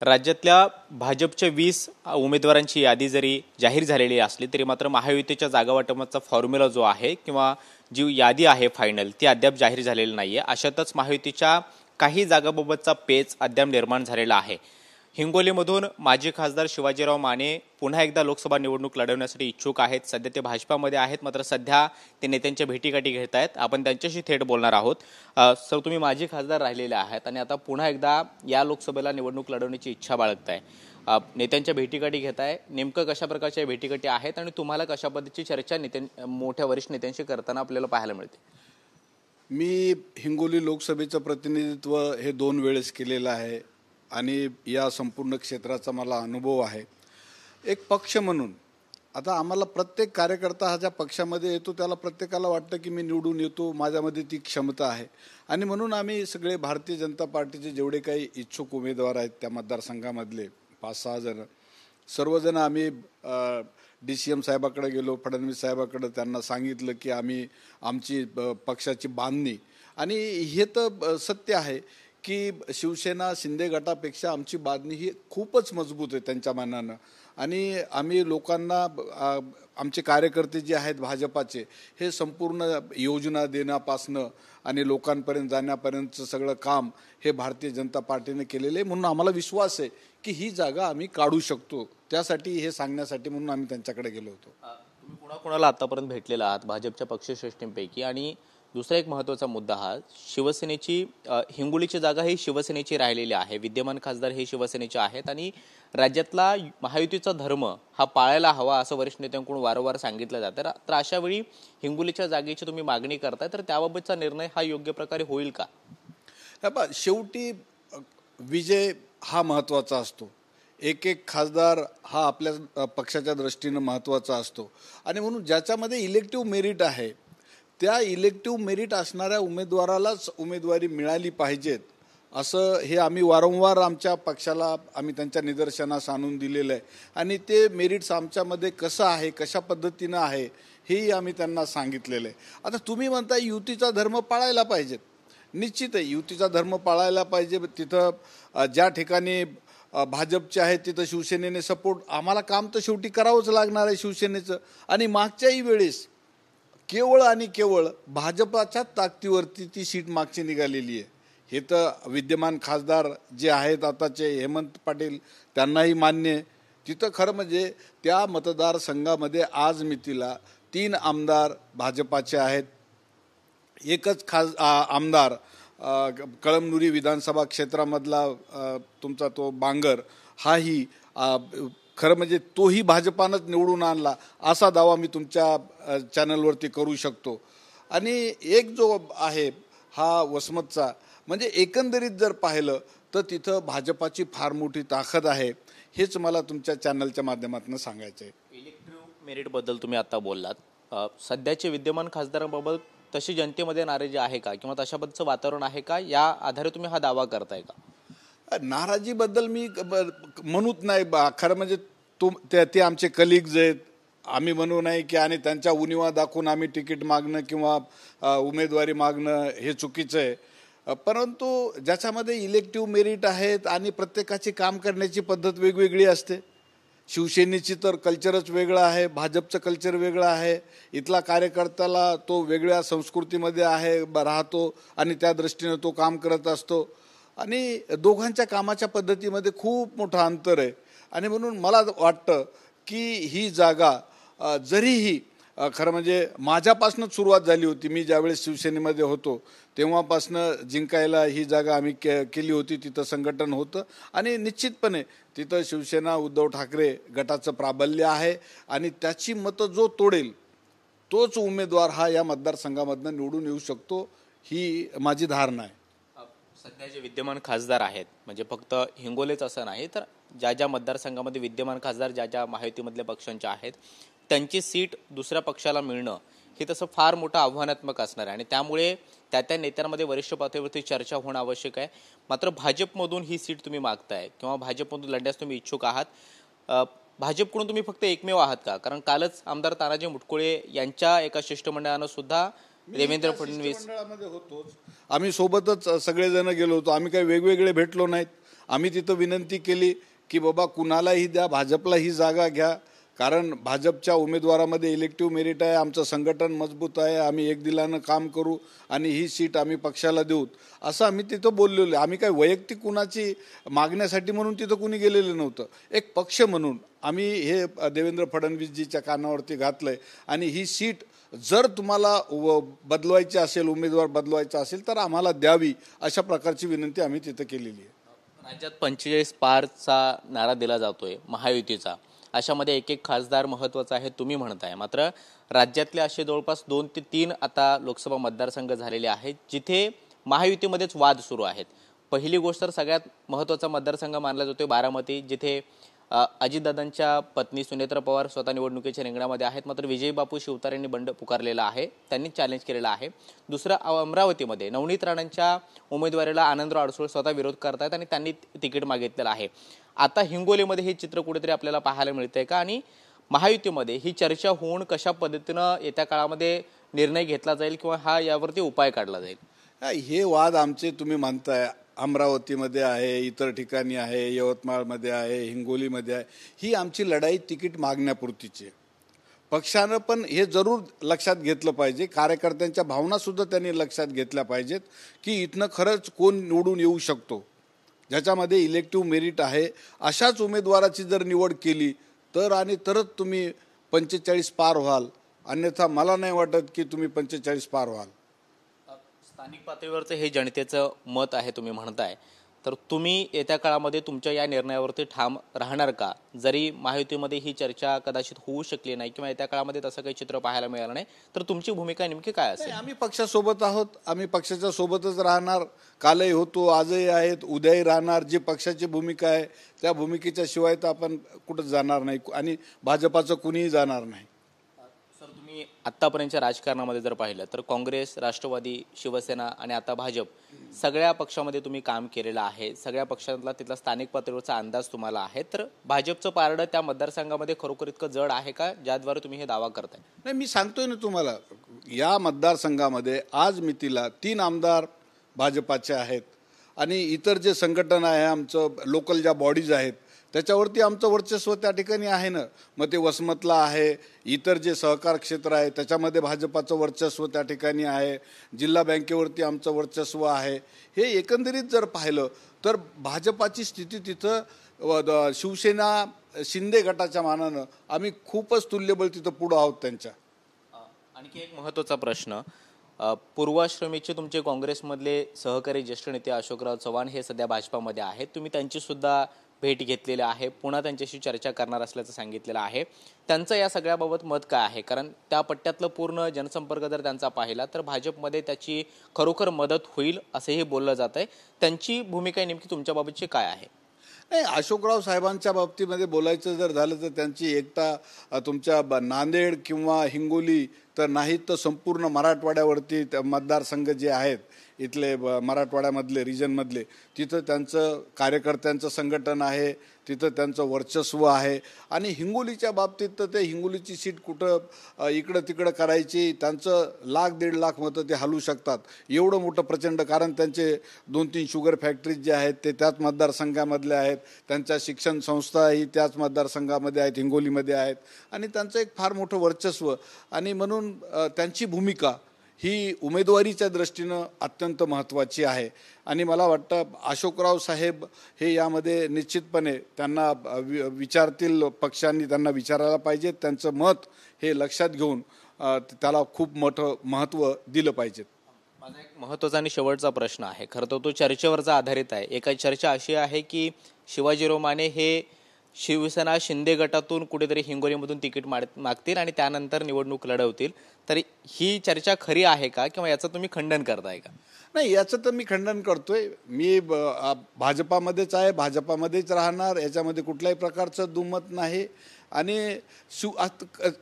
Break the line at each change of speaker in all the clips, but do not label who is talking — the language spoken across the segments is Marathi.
राज्यातल्या भाजपच्या 20 उमेदवारांची यादी जरी जाहीर झालेली असली तरी मात्र महायुतीच्या जागा वाटपाचा फॉर्म्युला जो आहे किंवा जी यादी आहे फायनल ती अद्याप जाहीर झालेली नाहीये। अशातच महायुतीच्या काही जागाबाबतचा पेच अद्याप निर्माण झालेला आहे। हिंगोलीमधून माजी खासदार शिवाजीराव माने पुन्हा एकदा लोकसभा निवडणूक लढवण्यासाठी इच्छुक आहेत। सध्या ते भाजपामध्ये आहेत, मात्र सध्या ते नेत्यांच्या भेटीगाठी घेत आहेत। आपण त्यांच्याशी थेट बोलणार आहोत। सर, तुम्ही माजी खासदार राहिलेले आहात आणि आता पुन्हा एकदा या लोकसभेला निवडणूक लढवण्याची इच्छा बाळगताय, नेत्यांच्या भेटीगाठी घेताय। नेमकं कशा प्रकारच्या भेटीगाठी आहेत आणि तुम्हाला कशा पद्धतीची चर्चा मोठ्या वरिष्ठ नेत्यांशी करताना आपल्याला पाहायला मिळते?
मी हिंगोली लोकसभेचं प्रतिनिधित्व हे 2 वेळेस केलेलं आहे आणि या संपूर्ण क्षेत्राचा मला अनुभव आहे। एक पक्ष म्हणून आता आम्हाला प्रत्येक कार्यकर्ता हा ज्या पक्षामध्ये येतो त्याला प्रत्येकाला वाटतं की मी निवडून येतो, माझ्यामध्ये ती क्षमता आहे आणि म्हणून आम्ही सगळे भारतीय जनता पार्टीचे जेवढे काही इच्छुक उमेदवार आहेत त्या मतदारसंघामधले 5-6 जण सर्वजण आम्ही DCM साहेबाकडे गेलो, फडणवीस साहेबाकडे, त्यांना सांगितलं की आमची पक्षाची बांधणी आणि हे तर सत्य आहे की शिवसेना शिंदे गटापेक्षा आमची बांधणी ही खूपच मजबूत आहे त्यांच्या मानानं आणि आम्ही लोकांना आमचे कार्यकर्ते जे आहेत भाजपाचे हे संपूर्ण योजना देण्यापासनं आणि लोकांपर्यंत जाण्यापर्यंतचं सगळं काम हे भारतीय जनता पार्टीने केलेलं आहे। म्हणून आम्हाला विश्वास आहे की ही जागा आम्ही काढू शकतो। त्यासाठी हे सांगण्यासाठी म्हणून आम्ही त्यांच्याकडे गेलो होतो।
तुम्ही कोणाकोणाला आतापर्यंत भेटलेला आहात भाजपच्या पक्षश्रेष्ठींपैकी? आणि दुसरा एक महत्त्वाचा मुद्दा हा शिवसेनेची हिंगोलीची जागा ही शिवसेनेची राहिलेली आहे, विद्यमान खासदार हे शिवसेनेचे आहेत आणि राज्यातला महायुतीचा धर्म हा पाळायला हवा असं वरिष्ठ नेत्यांकडून वारंवार सांगितलं जातं। तर अशा वेळी हिंगोलीच्या जागेची तुम्ही मागणी करताय तर त्याबाबतचा निर्णय हा योग्य प्रकारे होईल का?
शेवटी विजय हा महत्त्वाचा असतो। एक खासदार हा आपल्या पक्षाच्या दृष्टीनं महत्त्वाचा असतो आणि म्हणून ज्याच्यामध्ये इलेक्टिव्ह मेरिट आहे त्या इलेक्टिव्ह मेरिट असणाऱ्या उमेदवारालाच उमेदवारी मिळाली पाहिजेत असं हे आम्ही वारंवार आमच्या पक्षाला आम्ही त्यांच्या निदर्शनास आणून दिलेलं आहे आणि ते मेरिट्स आमच्यामध्ये कसं आहे, कशा पद्धतीनं आहे हेही आम्ही त्यांना सांगितलेलं आहे। आता तुम्ही म्हणता युतीचा धर्म पाळायला पाहिजेत, निश्चित आहे युतीचा धर्म पाळायला पाहिजे। तिथं ज्या ठिकाणी भाजपचे आहेत तिथं शिवसेनेने सपोर्ट, आम्हाला काम तर शेवटी करावंच लागणार आहे शिवसेनेचं आणि मागच्याही वेळेस केवळ आणि केवळ भाजपाच्या ताकदीवरती ती सीट मागची निघालेली आहे। हे तर विद्यमान खासदार जे आहेत आताचे हेमंत पाटील त्यांनाही मान्य आहे। तिथं खरं म्हणजे त्या मतदारसंघामध्ये आज मितीला 3 आमदार भाजपाचे आहेत, एकच आमदार कळमनुरी विधानसभा क्षेत्रामधला तुमचा तो बांगर हाही खरं म्हणजे तोही भाजपानंच निवडून आणला असा दावा मी तुमच्या चॅनलवरती करू शकतो। आणि एक जो आहे हा वसमतचा, म्हणजे एकंदरीत जर पाहिलं तर तिथं भाजपाची फार मोठी ताकद आहे, हेच मला तुमच्या चॅनलच्या माध्यमातून सांगायचं आहे।
इलेक्टिव्ह मेरिटबद्दल तुम्ही आता बोललात, सध्याचे विद्यमान खासदारांबाबत तशी जनतेमध्ये नाराजी आहे का किंवा तशा पद्धतीचं वातावरण आहे का? या आधारे तुम्ही हा दावा करताय का?
नाराजीबद्दल मी म्हणूच नाही, खरं म्हणजे ते आमचे कलिग्ज आहेत, आम्ही म्हणू नाही की आणि त्यांच्या उणिवा दाखवून आम्ही तिकीट मागणं किंवा उमेदवारी मागणं हे चुकीचं आहे। परंतु ज्याच्यामध्ये इलेक्टिव्ह मेरिट आहेत आणि प्रत्येकाची काम करण्याची पद्धत वेगवेगळी असते। शिवसेनेची तर कल्चरच वेगळं आहे, भाजपचं कल्चर वेगळं आहे, इथला कार्यकर्त्याला तो वेगळ्या संस्कृतीमध्ये राहतो आणि त्या दृष्टीने तो काम करत असतो आणि दोघांच्या कामाच्या पद्धतीमध्ये खूप मोठं अंतर आहे आणि म्हणून मला वाटतं की ही जागा जरीही खरं म्हणजे माझ्यापासूनच सुरुवात झाली होती, मी ज्यावेळेस शिवसेनेमध्ये होतो तेव्हापासनं जिंकायला ही जागा आम्ही केली होती, तिथं संघटन होतं आणि निश्चितपणे तिथं शिवसेना उद्धव ठाकरे गटाचं प्राबल्य आहे आणि त्याची मतं जो तोडेल तोच उमेदवार हा या मतदारसंघामधनं निवडून येऊ शकतो, ही माझी धारणा आहे।
सध्या जे विद्यमान खासदार आहेत, म्हणजे फक्त हिंगोलीच असं नाही तर ज्या मतदारसंघामध्ये विद्यमान खासदार ज्या महायुतीमधल्या पक्षांच्या आहेत त्यांची सीट दुसऱ्या पक्षाला मिळणं हे तसं फार मोठं आव्हानात्मक असणार आहे आणि त्यामुळे त्या नेत्यांमध्ये वरिष्ठ पातळीवरती चर्चा होणं आवश्यक आहे। मात्र भाजपमधून ही सीट तुम्ही मागताय किंवा भाजपमधून लढण्यास तुम्ही इच्छुक आहात, भाजपकडून तुम्ही फक्त एकमेव आहात का? कारण कालच आमदार तानाजी मुटकुळे यांच्या एका शिष्टमंडळानं सुद्धा देवेंद्र फडणवीस
होतोच, आम्ही सोबतच सगळेजण गेलो होतो, आम्ही काही वेगवेगळे भेटलो नाहीत, आम्ही तिथं विनंती केली की बाबा कुणालाही द्या, भाजपला ही जागा घ्या, कारण भाजपच्या उमेदवारामध्ये इलेक्टिव्ह मेरिट आहे, आमचं संघटन मजबूत आहे, आम्ही एक दिलानं काम करू आणि ही सीट आम्ही पक्षाला देऊ, असं आम्ही तिथं बोललेलो. आम्ही काय वैयक्तिक कुणाची मागण्यासाठी म्हणून तिथं कुणी गेलेलं नव्हतं. एक पक्ष म्हणून आम्ही हे देवेंद्र फडणवीसजीच्या कानावरती घातलंय आणि ही सीट जर तुम्हाला बदलवायची असेल, उमेदवार बदलवायचा असेल तर आम्हाला द्यावी, अशा प्रकारची विनंती आम्ही तिथं केलेली आहे.
राज्यात 45 पारचा नारा दिला जातोय महायुतीचा. अशामध्ये एक एक खासदार महत्त्वाचा आहे तुम्ही म्हणताय, मात्र राज्यातले असे जवळपास 2 ते 3 आता लोकसभा मतदारसंघ झालेले आहेत जिथे महायुतीमध्येच वाद सुरू आहेत. पहिली गोष्ट तर सगळ्यात महत्त्वाचा मतदारसंघ मानला जातोय बारामती, जिथे अजितदादांच्या पत्नी सुनेत्रा पवार स्वतः निवडणुकीच्या रिंगणामध्ये आहेत, मात्र विजय बापू शिवतारेंनी बंड पुकारलेला आहे, त्यांनी चॅलेंज केलेलं आहे. दुसरं अमरावतीमध्ये नवनीत राणांच्या उमेदवारीला आनंदराव अडसूळ स्वतः विरोध करतायत आणि त्यांनी तिकीट मागितलेलं आहे. आता हिंगोलीमध्ये हे चित्र कुठेतरी आपल्याला पाहायला मिळतंय का, आणि महायुतीमध्ये ही चर्चा होऊन कशा पद्धतीनं येत्या काळामध्ये निर्णय घेतला जाईल किंवा हा यावरती उपाय काढला जाईल?
हे वाद आमचे तुम्ही म्हणताय अमरावतीमध्ये आहे, इतर ठिकाणी आहे, यवतमाळमध्ये आहे, हिंगोलीमध्ये आहे, ही आमची लढाई तिकीट मागण्यापुरतीची आहे. पक्षानं पण हे जरूर लक्षात घेतलं पाहिजे, कार्यकर्त्यांच्या भावनासुद्धा त्यांनी लक्षात घेतल्या पाहिजेत की इथनं खरंच कोण निवडून येऊ शकतो, ज्याच्यामध्ये इलेक्टिव्ह मेरिट आहे, अशाच उमेदवाराची जर निवड केली तर आणि तरच तुम्ही 45 पार व्हाल, अन्यथा मला नाही वाटत की तुम्ही 45 पार व्हाल.
स्थानिक पातळीवरचं हे जनतेचं मत आहे तुम्ही म्हणताय, तर तुम्ही येत्या काळामध्ये तुमच्या या निर्णयावरती ठाम राहणार का? जरी महायुतीमध्ये ही चर्चा कदाचित होऊ शकली नाही किंवा येत्या काळामध्ये तसं काही चित्र पाहायला मिळालं नाही, तर तुमची भूमिका नेमकी काय असेल?
आम्ही पक्षासोबत आहोत, आम्ही पक्षाच्या सोबतच राहणार, कालही होतो, आजही आहेत, उद्याही राहणार. जी पक्षाची भूमिका आहे त्या भूमिकेच्या शिवाय तर आपण कुठं जाणार नाही आणि भाजपाचं कुणीही जाणार नाही.
सर, तुम्ही आत्तापर्यंतच्या राजकारणामध्ये जर पाहिलं तर काँग्रेस, राष्ट्रवादी, शिवसेना आणि आता भाजप सगळ्या पक्षामध्ये तुम्ही काम केलेलं आहे, सगळ्या पक्षांतला तिथला स्थानिक पातळीवरचा अंदाज तुम्हाला आहे, तर भाजपचं पारडं त्या मतदारसंघामध्ये खरोखर इतकं जड आहे का ज्याद्वारे तुम्ही हे दावा करताय?
नाही, मी सांगतोय ना तुम्हाला, या मतदारसंघामध्ये आज मितीला 3 आमदार भाजपाचे आहेत आणि इतर जे संघटन आहे, आमचं लोकल ज्या बॉडीज आहेत त्याच्यावरती आमचं वर्चस्व त्या ठिकाणी आहे ना. मग ते वसमतला आहे, इतर जे सहकार क्षेत्र आहे त्याच्यामध्ये भाजपाचं वर्चस्व त्या ठिकाणी आहे, जिल्हा बँकेवरती आमचं वर्चस्व आहे. हे एकंदरीत जर पाहिलं तर भाजपाची स्थिती तिथं शिवसेना शिंदे गटाच्या मानानं आम्ही खूपच तुल्यबळ तिथं पुढं आहोत त्यांच्या.
आणखी एक महत्त्वाचा प्रश्न, पूर्वाश्रमीचे तुमचे काँग्रेसमधले सहकारी ज्येष्ठ नेते अशोकराव चव्हाण हे सध्या भाजपामध्ये आहेत, तुम्ही त्यांची सुद्धा भेट घेतलेली आहे, पुन्हा त्यांच्याशी चर्चा करणार असल्याचं सांगितलेलं आहे. त्यांचं या सगळ्याबाबत मत काय आहे? कारण त्या पट्ट्यातलं पूर्ण जनसंपर्क जर त्यांचा पाहिला तर भाजपमध्ये त्याची खरोखर मदत होईल असंही बोललं जात आहे. त्यांची भूमिका नेमकी तुमच्याबाबतची काय आहे?
नाही, अशोकराव साहेबांच्या बाबतीमध्ये बोलायचं जर झालं तर त्यांची एकटा तुमच्या नांदेड किंवा हिंगोली तर नाहीत, तर संपूर्ण मराठवाड्यावरती मतदारसंघ जे आहेत इथले मराठवाड्यामधले रिजनमधले, तिथं त्यांचं कार्यकर्त्यांचं संघटन आहे, तिथं त्यांचं वर्चस्व आहे. आणि हिंगोलीच्या बाबतीत तर ते हिंगोलीची सीट कुठं इकडं तिकडं करायची, त्यांचं 1,00,000-1.5 लाख मतं ते हलवू शकतात, एवढं मोठं प्रचंड. कारण त्यांचे 2-3 शुगर फॅक्टरीज जे आहेत ते त्याच मतदारसंघामधले आहेत, त्यांच्या शिक्षण संस्थाही त्याच मतदारसंघामध्ये आहेत, हिंगोलीमध्ये आहेत, आणि त्यांचं एक फार मोठं वर्चस्व. आणि म्हणून त्यांची भूमिका ही उमेदवारीच्या दृष्टीनं अत्यंत महत्त्वाची आहे. आणि मला वाटतं अशोकराव साहेब हे यामध्ये निश्चितपणे त्यांना विचारतील, पक्षांनी त्यांना विचारायला पाहिजे, त्यांचं मत हे लक्षात घेऊन त्याला खूप मोठं महत्त्व दिलं पाहिजे.
माझा एक महत्त्वाचा आणि शेवटचा प्रश्न आहे, खरं तर तो चर्चेवरचा आधारित आहे. एका चर्चा अशी आहे की शिवाजीराव माने हे शिवसेना शिंदे गटातून कुठेतरी हिंगोलीमधून तिकीट मागतील आणि त्यानंतर निवडणूक लढवतील, तर ही चर्चा खरी आहे का किंवा याचं तुम्ही खंडन करताय का?
नाही, याचं तर मी खंडन करतोय. मी भाजपामध्येच आहे, भाजपामध्येच राहणार, याच्यामध्ये कुठल्याही प्रकारचं दुमत नाही. आणि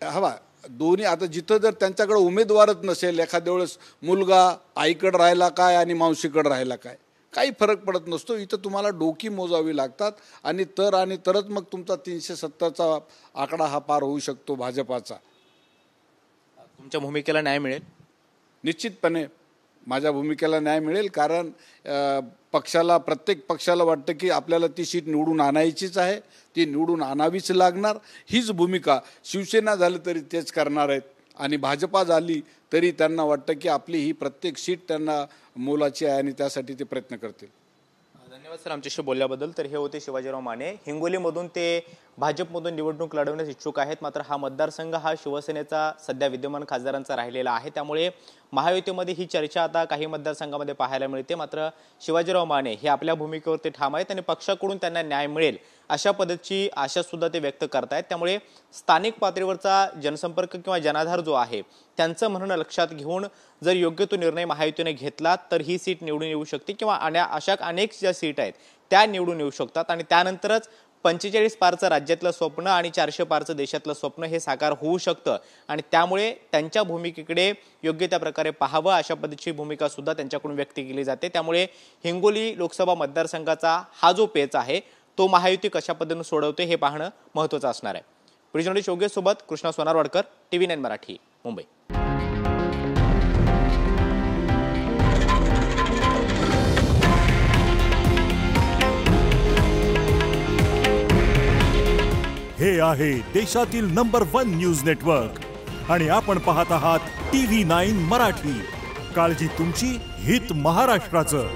हवा दोन्ही, आता जिथं जर त्यांच्याकडे उमेदवारच नसेल, एखाद्या वेळेस मुलगा आईकडे राहिला काय आणि मावशीकडे राहिला काय, काही फरक पडत नसतो. इथं तुम्हाला डोकी मोजावी लागतात आणि तरच मग तुमचा 370चा आकडा हा पार होऊ शकतो भाजपाचा.
तुमच्या भूमिकेला न्याय मिळेल?
निश्चितपणे माझ्या भूमिकेला न्याय मिळेल, कारण प्रत्येक पक्षाला वाटतं की आपल्याला ती सीट निवडून आणायचीच आहे, ती निवडून आणावीच लागणार. हीच भूमिका शिवसेना झाली तरी तेच करणार आहेत आणि भाजपा झाली तरी त्यांना वाटतं की आपली ही प्रत्येक सीट त्यांना मोलाची आहे आणि त्यासाठी ते प्रयत्न करतील.
धन्यवाद सर आमच्याशी बोलल्याबद्दल. तर हे होते शिवाजीराव माने. हिंगोलीमधून ते भाजपमधून निवडणूक लढवण्यास इच्छुक आहेत. मात्र हा मतदारसंघ हा शिवसेनेचा सध्या विद्यमान खासदारांचा राहिलेला आहे, त्यामुळे महायुतीमध्ये ही चर्चा आता काही मतदारसंघामध्ये पाहायला मिळते. मात्र शिवाजीराव माने हे आपल्या भूमिकेवरती ठाम आहेत आणि पक्षाकडून त्यांना न्याय मिळेल अशा पद्धतीची आशा सुद्धा ते व्यक्त करतायत. त्यामुळे स्थानिक पातळीवरचा जनसंपर्क किंवा जनाधार जो आहे त्यांचं म्हणणं लक्षात घेऊन जर योग्य तो निर्णय महायुतीने घेतला तर ही सीट निवडून येऊ शकते किंवा अशा अनेक ज्या सीट आहेत त्या निवडून येऊ शकतात आणि त्यानंतरच 45 पारचं राज्यातलं स्वप्न आणि 400 पारचं देशातलं स्वप्न हे साकार होऊ शकतं आणि त्यामुळे त्यांच्या भूमिकेकडे योग्य त्या प्रकारे पाहावं अशा पद्धतीची भूमिका सुद्धा त्यांच्याकडून व्यक्त केली जाते. त्यामुळे हिंगोली लोकसभा मतदारसंघाचा हा जो पेच आहे तो महायुती कशा पद्धतीने सोडवते हे पाहणं महत्त्वाचं असणार आहे. प्रिजनडी योगेश सोबत कृष्णा सोनारवाडकर, TV9 मराठी, मुंबई.
हे आहे देशातील नंबर 1 न्यूज नेटवर्क आणि आपण पाहत आहात TV9 मराठी. काळजी तुमची, हित महाराष्ट्राचं.